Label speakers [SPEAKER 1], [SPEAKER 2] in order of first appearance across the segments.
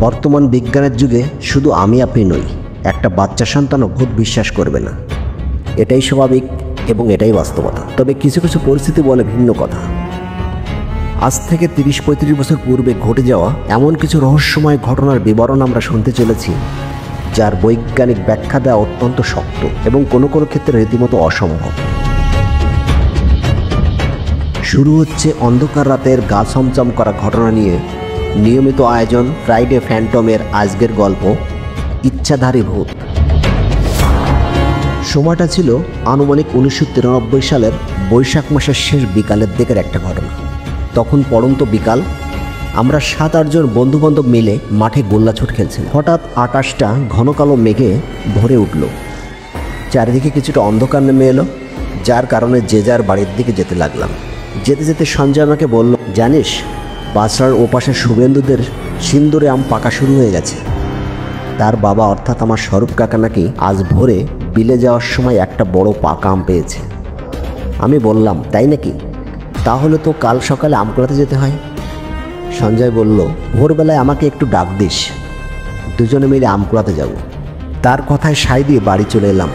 [SPEAKER 1] বর্তমান বিজ্ঞানের যুগে শুধু আমি আপনি নই, একটা বাচ্চা সন্তানও ভূত বিশ্বাস করবে না। এটাই স্বাভাবিক এবং এটাই বাস্তবতা। তবে কিছু কিছু পরিস্থিতি বলে ভিন্ন কথা। আজ থেকে 30-35 বছর পূর্বে ঘটে যাওয়া এমন কিছু রহস্যময় ঘটনার বিবরণ আমরা শুনতে চলেছি, যার বৈজ্ঞানিক ব্যাখ্যা দেওয়া অত্যন্ত শক্ত এবং কোনো কোনো ক্ষেত্রে রীতিমতো অসম্ভব। শুরু হচ্ছে অন্ধকার রাতের গা ছমছম করা ঘটনা নিয়ে নিয়মিত আয়োজন ফ্রাইডে ফ্যান্টমের আজকের গল্প, ইচ্ছাধারী ভূত। সময়টা ছিল আনুমানিক 1993 সালের বৈশাখ মাসের শেষ বিকালের দিকের একটা ঘটনা। তখন পড়ন্ত বিকাল, আমরা 7-8 জন বন্ধুবান্ধব মিলে মাঠে গোল্লাছুট খেলছিলাম। হঠাৎ আকাশটা ঘন কালো মেঘে ভরে উঠল, চারিদিকে কিছুটা অন্ধকার নেমে এলো, যার কারণে যে যার বাড়ির দিকে যেতে লাগলাম। যেতে যেতে সঞ্জয় আমাকে বলল, জানিস বাসরার ওপাশে শুভেন্দুদের সিন্দুরে আম পাকা শুরু হয়ে গেছে। তার বাবা অর্থাৎ আমার স্বরূপ কাকা নাকি আজ ভোরে বিলে যাওয়ার সময় একটা বড় পাকা আম পেয়েছে। আমি বললাম, তাই নাকি? তাহলে তো কাল সকালে আম কুড়াতে যেতে হয়। সঞ্জয় বলল, ভোরবেলায় আমাকে একটু ডাক দিস, দুজনে মিলে আম কুড়াতে যাব। তার কথায় সায় দিয়ে বাড়ি চলে এলাম।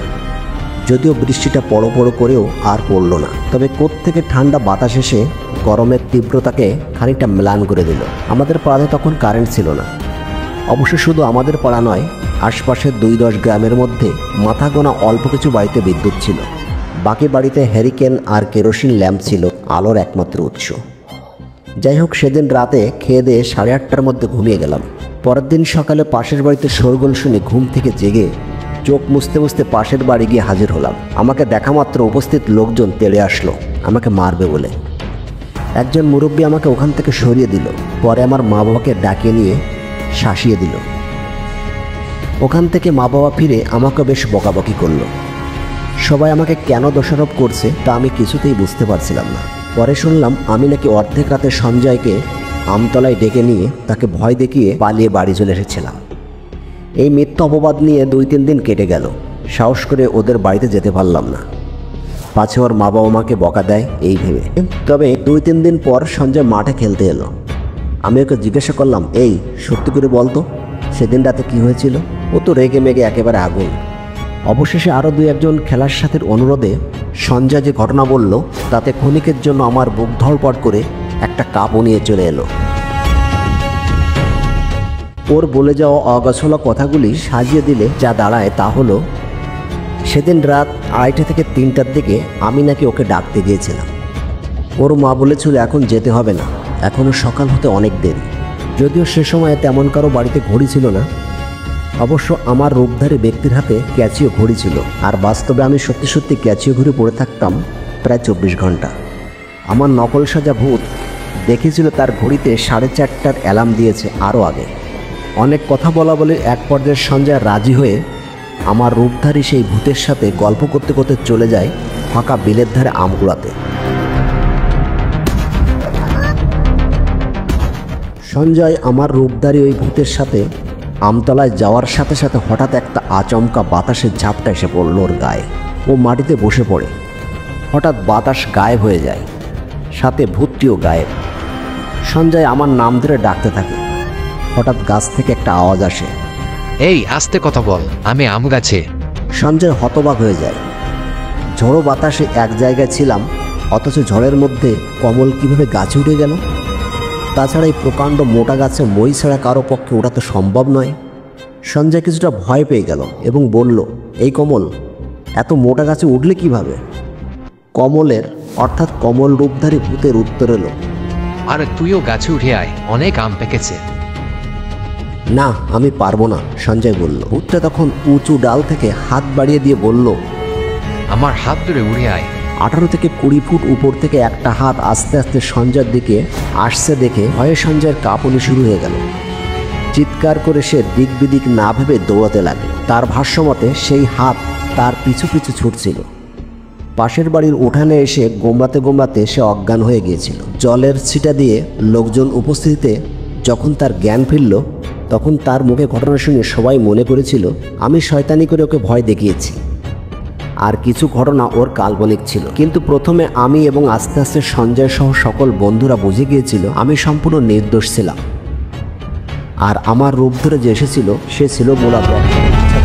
[SPEAKER 1] যদিও বৃষ্টিটা পড়ো পড়ো করেও আর পড়ল না, তবে কোত্থেকে ঠান্ডা বাতাস এসে গরমের তীব্রতাকে খানিকটা ম্লান করে দিল। আমাদের পাড়াতে তখন কারেন্ট ছিল না। অবশ্য শুধু আমাদের পাড়া নয়, আশপাশের 2-10 গ্রামের মধ্যে মাথা গোনা অল্প কিছু বাড়িতে বিদ্যুৎ ছিল। বাকি বাড়িতে হ্যারিকেন আর কেরোসিন ল্যাম্প ছিল আলোর একমাত্র উৎস। যাই হোক, সেদিন রাতে খেয়ে দিয়ে 8:30টার মধ্যে ঘুমিয়ে গেলাম। পরের দিন সকালে পাশের বাড়িতে শোরগোল শুনে ঘুম থেকে জেগে চোখ মুছতে মুছতে পাশের বাড়ি গিয়ে হাজির হলাম। আমাকে দেখা মাত্র উপস্থিত লোকজন তেড়ে আসলো আমাকে মারবে বলে। একজন মুরব্বী আমাকে ওখান থেকে সরিয়ে দিল, পরে আমার মা বাবাকে ডাকিয়ে নিয়ে শাসিয়ে দিল। ওখান থেকে মা বাবা ফিরে আমাকে বেশ বকাবকি করলো। সবাই আমাকে কেন দোষারোপ করছে তা আমি কিছুতেই বুঝতে পারছিলাম না। পরে শুনলাম আমি নাকি অর্ধেক রাতে সঞ্জয়কে আমতলায় ডেকে নিয়ে তাকে ভয় দেখিয়ে পালিয়ে বাড়ি চলে এসেছিলাম। এই মিথ্যা অপবাদ নিয়ে 2-3 দিন কেটে গেল। সাহস করে ওদের বাড়িতে যেতে পারলাম না, পাছে ওর মা বাবা আমাকে বকা দেয় এই ভেবে। তবে 2-3 দিন পর সঞ্জয় মাঠে খেলতে এলো। আমি ওকে জিজ্ঞাসা করলাম, এই সত্যি করে বলতো সেদিন রাতে কী হয়েছিল? ও তো রেগে মেগে একেবারে আগুন। অবশেষে আরও 2-1 জন খেলার সাথীর অনুরোধে সঞ্জয় যে ঘটনা বলল, তাতে ক্ষণিকের জন্য আমার বুক ধড়পড় করে একটা কাঁপও নিয়ে চলে এলো। ওর বলে যাওয়া অগোছালো কথাগুলি সাজিয়ে দিলে যা দাঁড়ায় তা হলো, সেদিন রাত 2:30 থেকে 3টার দিকে আমি নাকি ওকে ডাকতে গিয়েছিলাম। ওর মা বলেছিল এখন যেতে হবে না, এখনও সকাল হতে অনেক দেরি। যদিও সে সময়ে তেমন কারো বাড়িতে ঘড়ি ছিল না। অবশ্য আমার রূপধারী ব্যক্তির হাতে ক্যাচিও ঘড়ি ছিল, আর বাস্তবে আমি সত্যি সত্যি ক্যাচিও ঘড়ি পরে থাকতাম প্রায় 24 ঘন্টা। আমার নকল সাজা ভূত দেখেছিল তার ঘড়িতে 4:30টার অ্যালার্ম দিয়েছে আরও আগে। অনেক কথা বলা বলে এক পর্যায়ে সঞ্জয় রাজি হয়ে আমার রূপধারী সেই ভূতের সাথে গল্প করতে করতে চলে যায় ফাঁকা বিলের ধারে আম কুড়াতে। সঞ্জয় আমার রূপধারী ওই ভূতের সাথে আমতলায় যাওয়ার সাথে সাথে হঠাৎ একটা আচমকা বাতাসের ঝাপটা এসে পড়ল ওর গায়ে। ও মাটিতে বসে পড়ে। হঠাৎ বাতাস গায়েব হয়ে যায়, সাথে ভূতটিও গায়েব। সঞ্জয় আমার নাম ধরে ডাকতে থাকে। হঠাৎ গাছ থেকে একটা আওয়াজ আসে,
[SPEAKER 2] এই আস্তে কথা বল, আমি আম গাছে।
[SPEAKER 1] সঞ্জয় হতবাক হয়ে যায়। ঝড়ো বাতাসে এক জায়গায় ছিলাম, অথচ ঝড়ের মধ্যে কমল কিভাবে গাছে উঠে গেল? তাছাড়া এই প্রকাণ্ড মোটা গাছে মই ছাড়া কারো পক্ষে ওঠা তো সম্ভব নয়। সঞ্জয় কিছুটা ভয় পেয়ে গেল এবং বলল, এই কমল এত মোটা গাছে উঠলে কিভাবে? কমলের অর্থাৎ কমল রূপধারী ভূতের উত্তর এলো,
[SPEAKER 2] আর তুইও গাছে উঠে আয়, অনেক আম পেকেছে।
[SPEAKER 1] না, আমি পারবো না, সঞ্জয় বলল। ভূতটা তখন উঁচু ডাল থেকে হাত বাড়িয়ে দিয়ে বলল,
[SPEAKER 2] আমার হাত ধরে উড়ে আয়।
[SPEAKER 1] 18 থেকে 20 ফুট উপর থেকে একটা হাত আস্তে আস্তে সঞ্জয়ের দিকে আসছে দেখে ভয়ে সঞ্জয়ের কাঁপুনি শুরু হয়ে গেল। চিৎকার করে সে দিক বিদিক না ভেবে দৌড়াতে লাগলো। তার ভাষ্যমতে সেই হাত তার পিছু পিছু ছুটছিল। পাশের বাড়ির উঠানে এসে গোমড়াতে গোমড়াতে সে অজ্ঞান হয়ে গিয়েছিল। জলের ছিটা দিয়ে লোকজন উপস্থিতিতে যখন তার জ্ঞান ফিরল, তখন তার মুখে ঘটনা শুনে সবাই মনে করেছিল আমি শয়তানি করে ওকে ভয় দেখিয়েছি, আর কিছু ঘটনা ওর কাল্পনিক ছিল। কিন্তু প্রথমে আমি এবং আস্তে আস্তে সঞ্জয় সহ সকল বন্ধুরা বুঝে গিয়েছিল আমি সম্পূর্ণ নির্দোষ ছিলাম। আর আমার রূপ ধরে যে এসেছিল সে ছিল মোলা ব্রহ্মা।